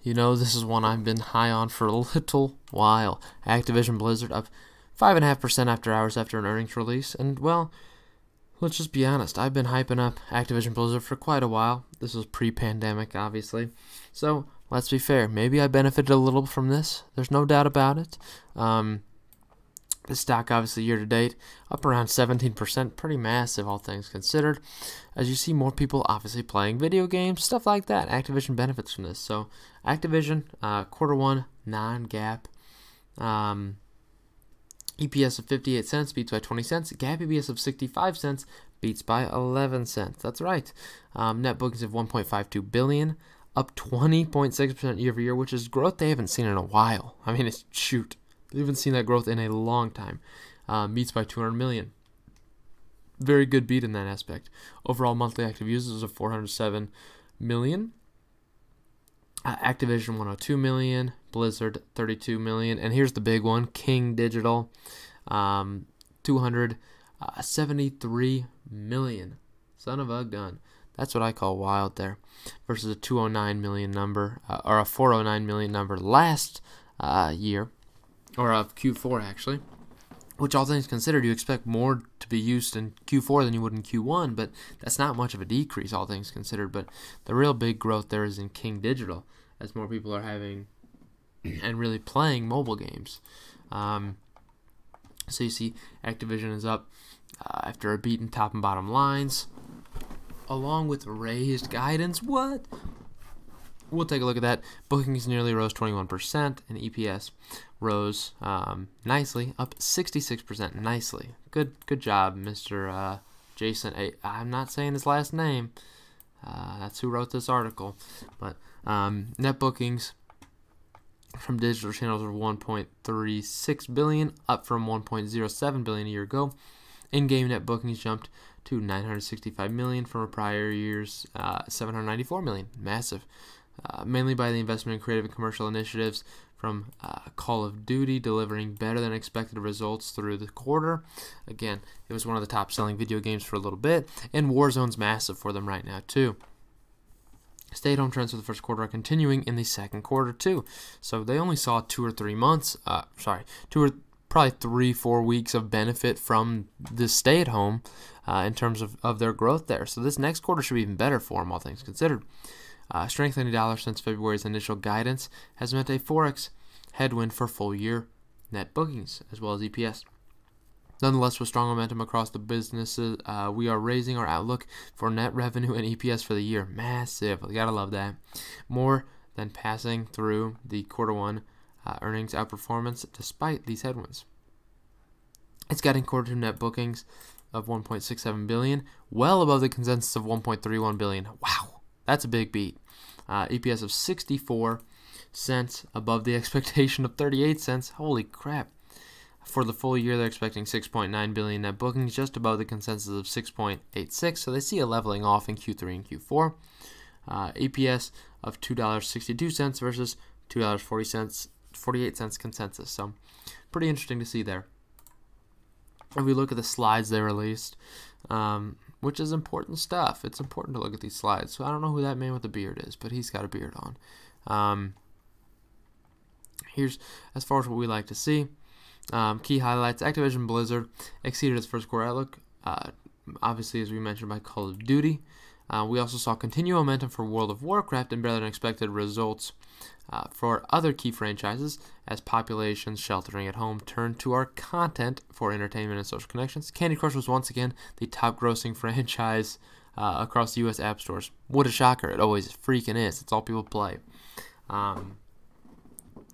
You know, this is one I've been high on for a little while. Activision Blizzard up 5.5% after hours after an earnings release. And, well, let's just be honest. I've been hyping up Activision Blizzard for quite a while. This was pre-pandemic, obviously. So, let's be fair. Maybe I benefited a little from this. There's no doubt about it. The stock, obviously, year-to-date, up around 17%. Pretty massive, all things considered. As you see more people, obviously, playing video games, stuff like that. Activision benefits from this. So, Activision, Q1, non-GAAP, EPS of 58 cents, beats by 20 cents. GAAP EPS of 65 cents, beats by 11 cents. That's right. Net bookings of $1.52 billion, up 20.6% year-over-year, which is growth they haven't seen in a while. I mean, shoot. They haven't seen that growth in a long time. Beats by 200 million. Very good beat in that aspect. Overall monthly active users of 407 million. Activision 102 million. Blizzard 32 million. And here's the big one. King Digital 273 million. Son of a gun. That's what I call wild there. Versus a 209 million number, or a 409 million number last year. Or of Q4, actually. Which, all things considered, you expect more to be used in Q4 than you would in Q1, but that's not much of a decrease, all things considered. But the real big growth there is in King Digital, as more people are having and really playing mobile games. So you see Activision is up after a beat in top and bottom lines, along with raised guidance. What? We'll take a look at that. Bookings nearly rose 21%, and EPS rose nicely, up 66%. Nicely. Good job, Mr. Jason. I'm not saying his last name. That's who wrote this article. But net bookings from digital channels were 1.36 billion, up from 1.07 billion a year ago. In-game net bookings jumped to 965 million from a prior year's 794 million. Massive. Mainly by the investment in creative and commercial initiatives from Call of Duty, delivering better than expected results through the quarter. Again, it was one of the top selling video games for a little bit, and Warzone's massive for them right now too. Stay-at-home trends for the first quarter are continuing in the second quarter too. So they only saw 2 or 3 months, probably 3-4 weeks of benefit from this stay-at-home in terms of their growth there. So this next quarter should be even better for them, all things considered. Strengthening dollar since February's initial guidance has meant a Forex headwind for full-year net bookings, as well as EPS. Nonetheless, with strong momentum across the businesses, we are raising our outlook for net revenue and EPS for the year. Massive. You gotta love that. More than passing through the Q1 earnings outperformance despite these headwinds. It's getting quarter 2 net bookings of 1.67 billion, well above the consensus of 1.31 billion. Wow. That's a big beat. EPS of 64 cents, above the expectation of 38 cents. Holy crap. For the full year, they're expecting 6.9 billion net bookings, just above the consensus of 6.86. So they see a leveling off in Q3 and Q4. EPS of $2.62 versus $2.48 consensus. So pretty interesting to see there. If we look at the slides they released, which is important stuff. It's important to look at these slides. So I don't know who that man with the beard is, but he's got a beard on. Here's as far as what we like to see. Key highlights: Activision Blizzard exceeded its first quarter outlook, obviously, as we mentioned, by Call of Duty. We also saw continued momentum for World of Warcraft and better than expected results for other key franchises as populations sheltering at home turned to our content for entertainment and social connections. Candy Crush was once again the top grossing franchise across the U.S. app stores. What a shocker. It always freaking is. It's all people play.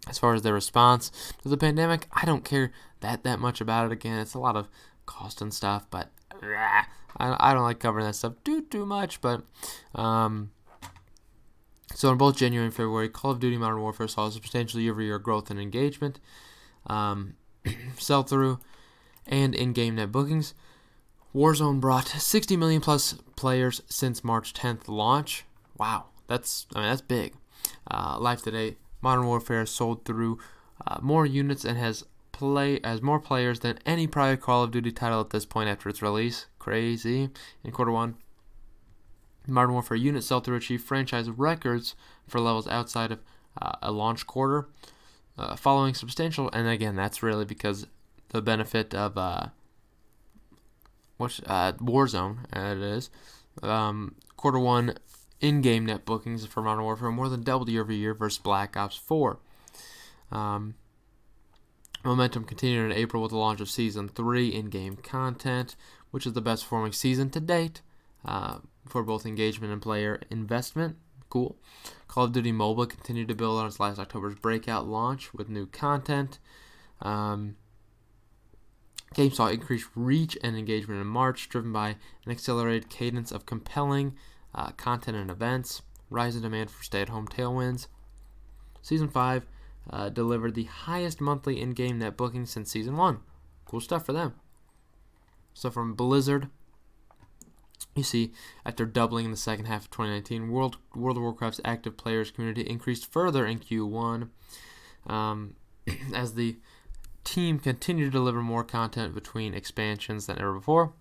As far as their response to the pandemic, I don't care that much about it. Again, it's a lot of cost and stuff, but I don't like covering that stuff too much. But so in both January and February, Call of Duty Modern Warfare saw substantial year-over-year growth in engagement, sell-through, and in-game net bookings. Warzone brought 60 million plus players since March 10th launch. Wow, that's big. Live today, Modern Warfare sold through more units and has more players than any prior Call of Duty title at this point after its release. Crazy. In Q1, Modern Warfare unit sell-through achieved franchise records for levels outside of a launch quarter, following substantial, and again, that's really because the benefit of Warzone, it is. Quarter one in-game net bookings for Modern Warfare more than doubled year over year versus Black Ops 4. Momentum continued in April with the launch of Season 3 in-game content, which is the best performing season to date for both engagement and player investment. Cool. Call of Duty Mobile continued to build on its last October's breakout launch with new content. Game saw increased reach and engagement in March, driven by an accelerated cadence of compelling content and events, rising demand for stay-at-home tailwinds. Season 5 delivered the highest monthly in-game net bookings since Season 1. Cool stuff for them. So from Blizzard, you see, after doubling in the second half of 2019, World of Warcraft's active players community increased further in Q1 as the team continued to deliver more content between expansions than ever before.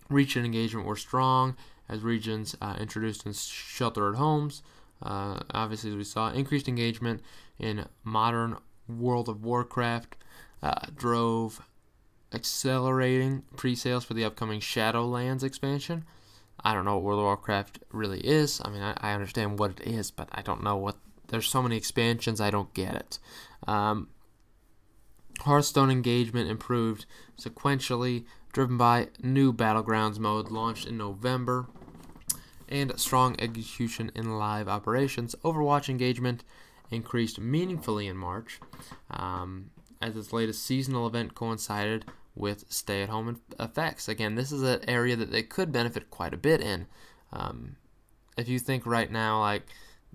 Reach and engagement were strong as regions introduced in sheltered homes. Obviously, as we saw, increased engagement in modern World of Warcraft drove accelerating pre-sales for the upcoming Shadowlands expansion. I don't know what World of Warcraft really is. I mean, I understand what it is, but I don't know what. There's so many expansions, I don't get it. Hearthstone engagement improved sequentially, driven by new Battlegrounds mode launched in November, and strong execution in live operations. Overwatch engagement increased meaningfully in March, as its latest seasonal event coincided with stay-at-home effects. Again, this is an area that they could benefit quite a bit in. If you think right now, like,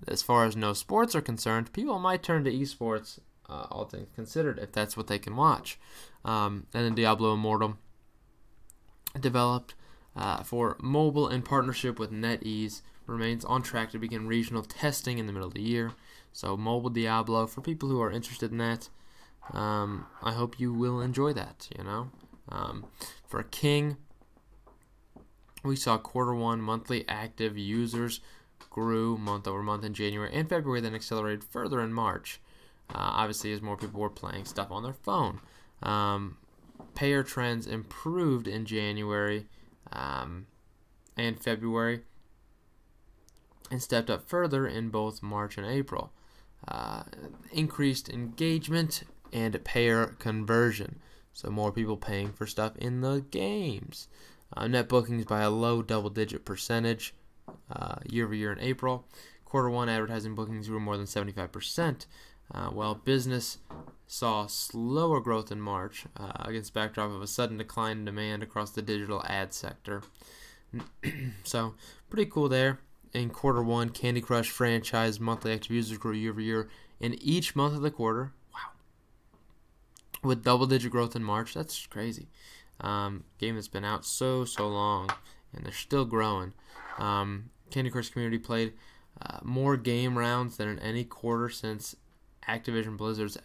as far as no sports are concerned, people might turn to esports, all things considered, if that's what they can watch. And then Diablo Immortal, developed for mobile in partnership with NetEase, remains on track to begin regional testing in the middle of the year. So mobile Diablo, for people who are interested in that, I hope you will enjoy that, you know. For King, we saw quarter one monthly active users grew month over month in January and February, then accelerated further in March. Obviously, as more people were playing stuff on their phone. Payer trends improved in January and February, and stepped up further in both March and April. Increased engagement and payer conversion, so more people paying for stuff in the games. Net bookings by a low double-digit percentage year over year in April. Quarter one advertising bookings grew more than 75%, while business saw slower growth in March against backdrop of a sudden decline in demand across the digital ad sector. So pretty cool there. In quarter one, Candy Crush franchise monthly active users grew year over year in each month of the quarter. Wow. With double-digit growth in March. That's crazy. Game that's been out so long, and they're still growing. Candy Crush community played more game rounds than in any quarter since Activision Blizzard's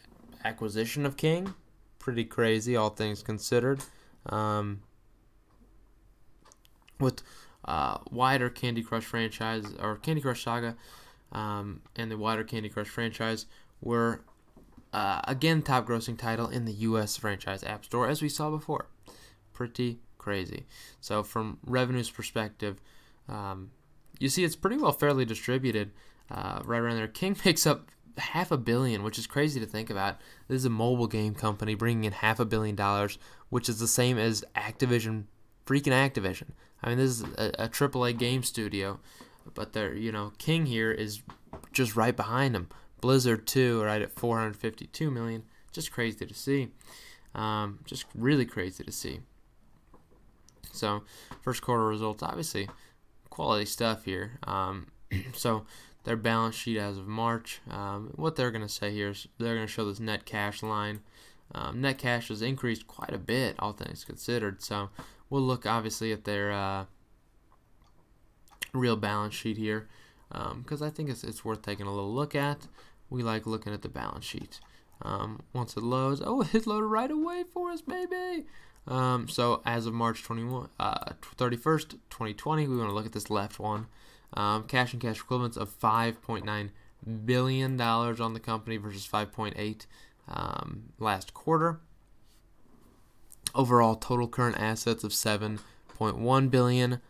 acquisition of King. Pretty crazy, all things considered. With wider Candy Crush franchise, or Candy Crush Saga, and the wider Candy Crush franchise were again top grossing title in the US franchise app store, as we saw before. Pretty crazy. So from revenues perspective, you see it's pretty well fairly distributed right around there. King picks up $500 million, which is crazy to think about. This is a mobile game company bringing in $500 million, which is the same as Activision, freaking Activision. I mean, this is a AAA game studio, but they're, you know, King here is just right behind them. Blizzard too, right at $452 million. Just crazy to see. Just really crazy to see. So, first quarter results, obviously, quality stuff here. So, their balance sheet as of March, what they're going to say here is they're going to show this net cash line. Net cash has increased quite a bit, all things considered. So, we'll look, obviously, at their real balance sheet here, because I think it's worth taking a little look at. We like looking at the balance sheet. Once it loads, oh, it loaded right away for us, baby. So as of March 31st, 2020, we want to look at this left one. Cash and cash equivalents of $5.9 billion on the company versus 5.8 last quarter. Overall total current assets of 7.1 billion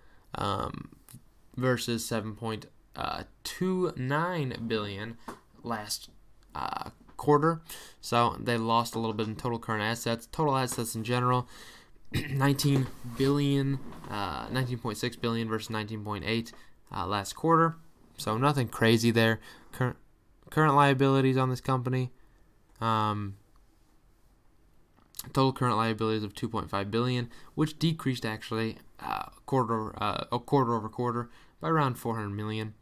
versus 7.29 billion last quarter. So they lost a little bit in total current assets. Total assets in general, 19 billion, 19.6 billion versus 19.8 last quarter. So nothing crazy there. Current liabilities on this company, total current liabilities of 2.5 billion, which decreased actually quarter over quarter by around 400 million,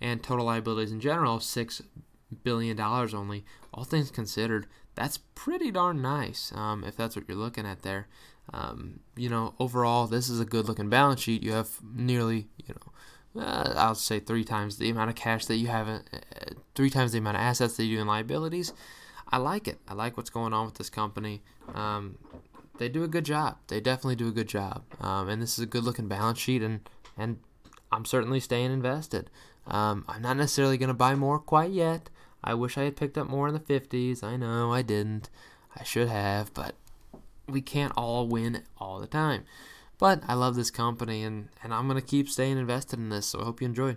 and total liabilities in general of $6 billion only. All things considered, that's pretty darn nice. If that's what you're looking at there, overall, this is a good-looking balance sheet. You have nearly, I'll say 3 times the amount of cash that you have, 3 times the amount of assets that you do in liabilities. I like it. I like what's going on with this company. They do a good job. They definitely do a good job. And this is a good-looking balance sheet, and I'm certainly staying invested. I'm not necessarily going to buy more quite yet. I wish I had picked up more in the 50s. I know I didn't. I should have, but we can't all win all the time. But I love this company, and I'm going to keep staying invested in this, so I hope you enjoyed.